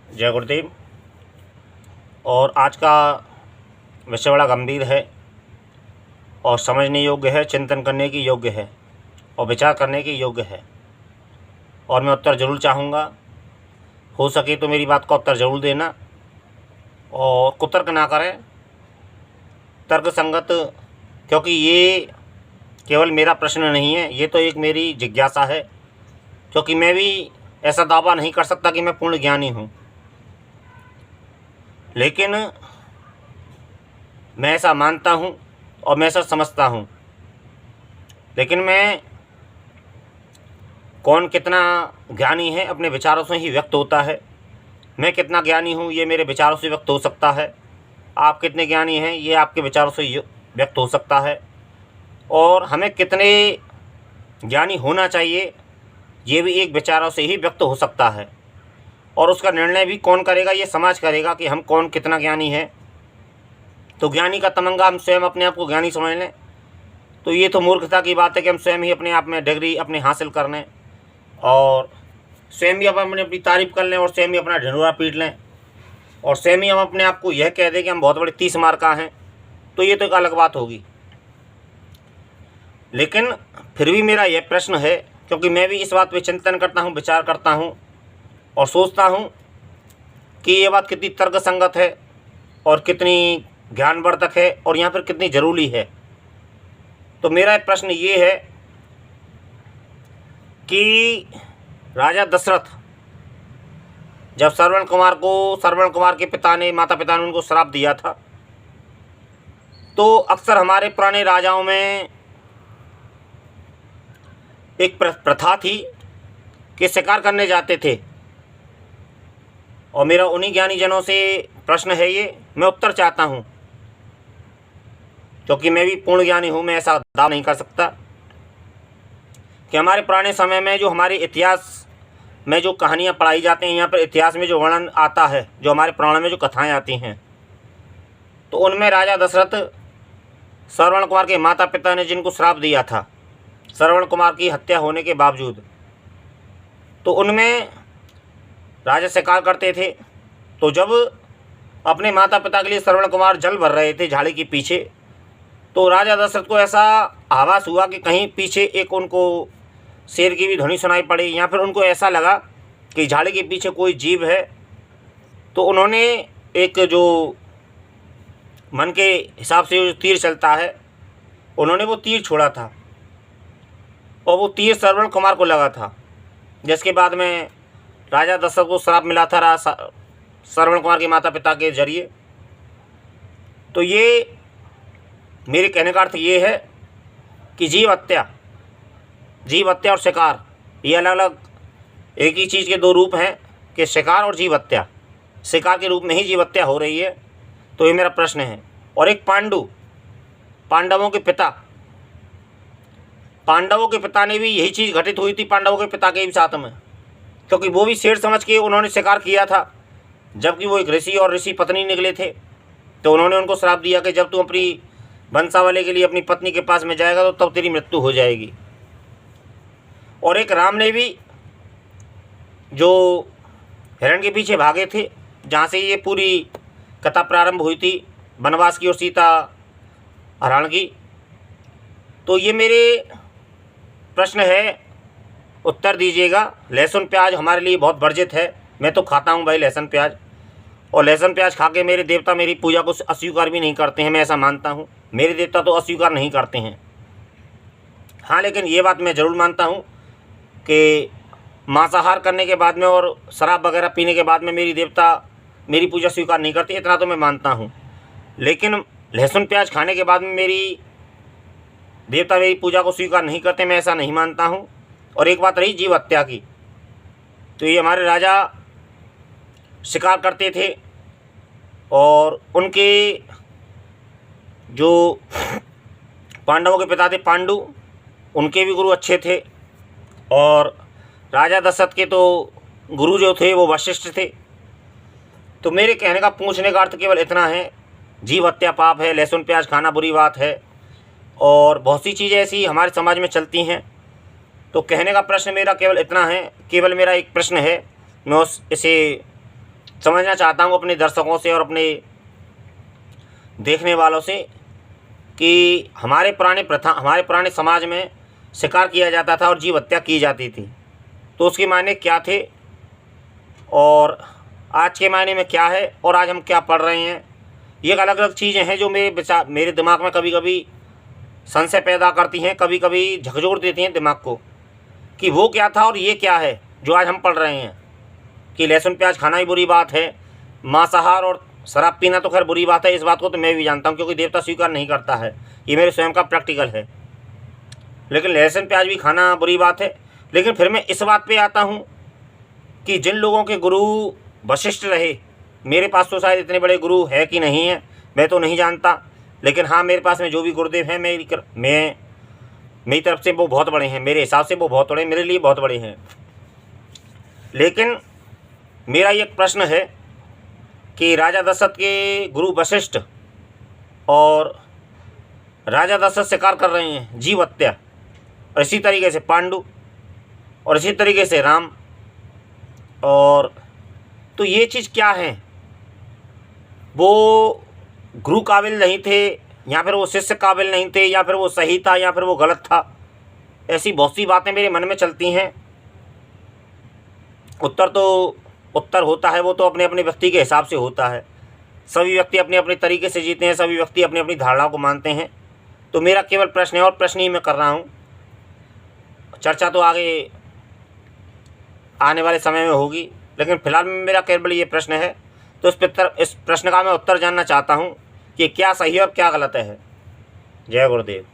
जय गुरुदेव। और आज का विषय बड़ा गंभीर है और समझने योग्य है, चिंतन करने की योग्य है और विचार करने की योग्य है। और मैं उत्तर ज़रूर चाहूँगा, हो सके तो मेरी बात का उत्तर ज़रूर देना और कुतर्क ना करें, तर्क संगत, क्योंकि ये केवल मेरा प्रश्न नहीं है, ये तो एक मेरी जिज्ञासा है। क्योंकि मैं भी ऐसा दावा नहीं कर सकता कि मैं पूर्ण ज्ञानी हूँ, लेकिन मैं ऐसा मानता हूँ और मैं ऐसा समझता हूँ। लेकिन मैं कौन कितना ज्ञानी है अपने विचारों से ही व्यक्त होता है। मैं कितना ज्ञानी हूँ ये मेरे विचारों से व्यक्त हो सकता है। आप कितने ज्ञानी हैं ये आपके विचारों से व्यक्त हो सकता है। और हमें कितने ज्ञानी होना चाहिए ये भी एक विचारों से ही व्यक्त हो सकता है। और उसका निर्णय भी कौन करेगा? ये समाज करेगा कि हम कौन कितना ज्ञानी है। तो ज्ञानी का तमंगा हम स्वयं अपने आप को ज्ञानी समझ लें तो ये तो मूर्खता की बात है कि हम स्वयं ही अपने आप में डिग्री अपने हासिल कर लें और स्वयं ही अपनी तारीफ़ कर लें और स्वयं ही अपना ढिंढोरा पीट लें और स्वयं ही हम अपने आप को यह कह दें कि हम बहुत बड़े 30 मार्का हैं। तो ये तो एक अलग बात होगी। लेकिन फिर भी मेरा यह प्रश्न है, क्योंकि मैं भी इस बात पे चिंतन करता हूँ, विचार करता हूँ और सोचता हूँ कि ये बात कितनी तर्कसंगत है और कितनी ज्ञानवर्धक है और यहाँ पर कितनी ज़रूरी है। तो मेरा प्रश्न ये है कि राजा दशरथ जब श्रवण कुमार के माता पिता ने उनको श्राप दिया था, तो अक्सर हमारे पुराने राजाओं में एक प्रथा थी कि शिकार करने जाते थे। और मेरा उन्हीं ज्ञानी जनों से प्रश्न है, ये मैं उत्तर चाहता हूँ, क्योंकि मैं भी पूर्ण ज्ञानी हूँ। मैं ऐसा दावा नहीं कर सकता कि हमारे पुराने समय में जो हमारे इतिहास में जो कहानियाँ पढ़ाई जाती हैं, यहाँ पर इतिहास में जो वर्णन आता है, जो हमारे पुराणों में जो कथाएं आती हैं, तो उनमें राजा दशरथ श्रवण कुमार के माता पिता ने जिनको श्राप दिया था श्रवण कुमार की हत्या होने के बावजूद, तो उनमें राजा शिकार करते थे। तो जब अपने माता पिता के लिए श्रवण कुमार जल भर रहे थे झाड़ी के पीछे, तो राजा दशरथ को ऐसा आभास हुआ कि कहीं पीछे एक उनको शेर की भी ध्वनि सुनाई पड़ी, या फिर उनको ऐसा लगा कि झाड़ी के पीछे कोई जीव है। तो उन्होंने एक जो मन के हिसाब से जो तीर चलता है, उन्होंने वो तीर छोड़ा था और वो तीर श्रवण कुमार को लगा था, जिसके बाद में राजा दशरथ को श्राप मिला था श्रवण कुमार के माता पिता के जरिए। तो ये मेरे कहने का अर्थ ये है कि जीव हत्या और शिकार ये अलग अलग एक ही चीज़ के दो रूप हैं कि शिकार और जीव हत्या। शिकार के रूप में ही जीव हत्या हो रही है। तो ये मेरा प्रश्न है। और एक पांडवों के पिता ने भी यही चीज़ घटित हुई थी पांडवों के पिता के भी साथ में, क्योंकि वो भी शेर समझ के उन्होंने शिकार किया था, जबकि वो एक ऋषि और ऋषि पत्नी निकले थे। तो उन्होंने उनको श्राप दिया कि जब तू अपनी वंशावली के लिए अपनी पत्नी के पास में जाएगा तो तब तेरी मृत्यु हो जाएगी। और एक राम ने भी जो हिरण के पीछे भागे थे, जहाँ से ये पूरी कथा प्रारंभ हुई थी वनवास की और सीता हरण की। तो ये मेरे प्रश्न है, उत्तर दीजिएगा। लहसुन प्याज हमारे लिए बहुत वर्जित है। मैं तो खाता हूँ भाई लहसुन प्याज, और लहसुन प्याज खा के मेरे देवता मेरी पूजा को अस्वीकार भी नहीं करते हैं। मैं ऐसा मानता हूँ, मेरे देवता तो अस्वीकार नहीं करते हैं। हाँ, लेकिन ये बात मैं ज़रूर मानता हूँ कि मांसाहार करने के बाद में और शराब वगैरह पीने के बाद में मेरी देवता मेरी पूजा स्वीकार नहीं करते, इतना तो मैं मानता हूँ। लेकिन लहसुन प्याज खाने के बाद में मेरी देवता मेरी पूजा को स्वीकार नहीं करते, मैं ऐसा नहीं मानता हूँ। और एक बात रही जीव हत्या की, तो ये हमारे राजा शिकार करते थे और उनके जो पांडवों के पिता थे पांडु, उनके भी गुरु अच्छे थे। और राजा दशरथ के तो गुरु जो थे वो वशिष्ठ थे। तो मेरे कहने का पूछने का अर्थ केवल इतना है, जीव हत्या पाप है, लहसुन प्याज खाना बुरी बात है और बहुत सी चीज़ें ऐसी हमारे समाज में चलती हैं। तो कहने का प्रश्न मेरा केवल इतना है, केवल मेरा एक प्रश्न है, मैं इसे समझना चाहता हूँ अपने दर्शकों से और अपने देखने वालों से कि हमारे पुराने समाज में शिकार किया जाता था और जीव हत्या की जाती थी, तो उसके मायने क्या थे और आज के मायने में क्या है और आज हम क्या पढ़ रहे हैं। ये अलग अलग चीज़ें हैं जो मेरे दिमाग में कभी कभी संशय पैदा करती हैं, कभी कभी झकझोर देती हैं दिमाग को कि वो क्या था और ये क्या है जो आज हम पढ़ रहे हैं। कि लहसुन प्याज खाना ही बुरी बात है, मांसाहार और शराब पीना तो खैर बुरी बात है, इस बात को तो मैं भी जानता हूँ क्योंकि देवता स्वीकार नहीं करता है, ये मेरे स्वयं का प्रैक्टिकल है। लेकिन लहसुन प्याज भी खाना बुरी बात है। लेकिन फिर मैं इस बात पे आता हूँ कि जिन लोगों के गुरु वशिष्ठ रहे, मेरे पास तो शायद इतने बड़े गुरु है कि नहीं है मैं तो नहीं जानता, लेकिन हाँ मेरे पास में जो भी गुरुदेव हैं मेरी तरफ से वो बहुत बड़े हैं, मेरे हिसाब से वो बहुत बड़े, मेरे लिए बहुत बड़े हैं। लेकिन मेरा एक प्रश्न है कि राजा दशरथ के गुरु वशिष्ठ और राजा दशरथ शिकार कर रहे हैं जीव हत्या, और इसी तरीके से पांडु और इसी तरीके से राम, और तो ये चीज़ क्या है, वो गुरु काबिल नहीं थे या फिर वो शिष्य काबिल नहीं थे या फिर वो सही था या फिर वो गलत था। ऐसी बहुत सी बातें मेरे मन में चलती हैं। उत्तर होता है वो तो अपने अपने व्यक्ति के हिसाब से होता है। सभी व्यक्ति अपने अपने तरीके से जीते हैं, सभी व्यक्ति अपनी अपनी धारणाओं को मानते हैं। तो मेरा केवल प्रश्न है और प्रश्न ही मैं कर रहा हूँ, चर्चा तो आगे आने वाले समय में होगी, लेकिन फिलहाल में मेरा केवल ये प्रश्न है। तो इस प्रश्न का मैं उत्तर जानना चाहता हूँ कि क्या सही है और क्या गलत है। जय गुरुदेव।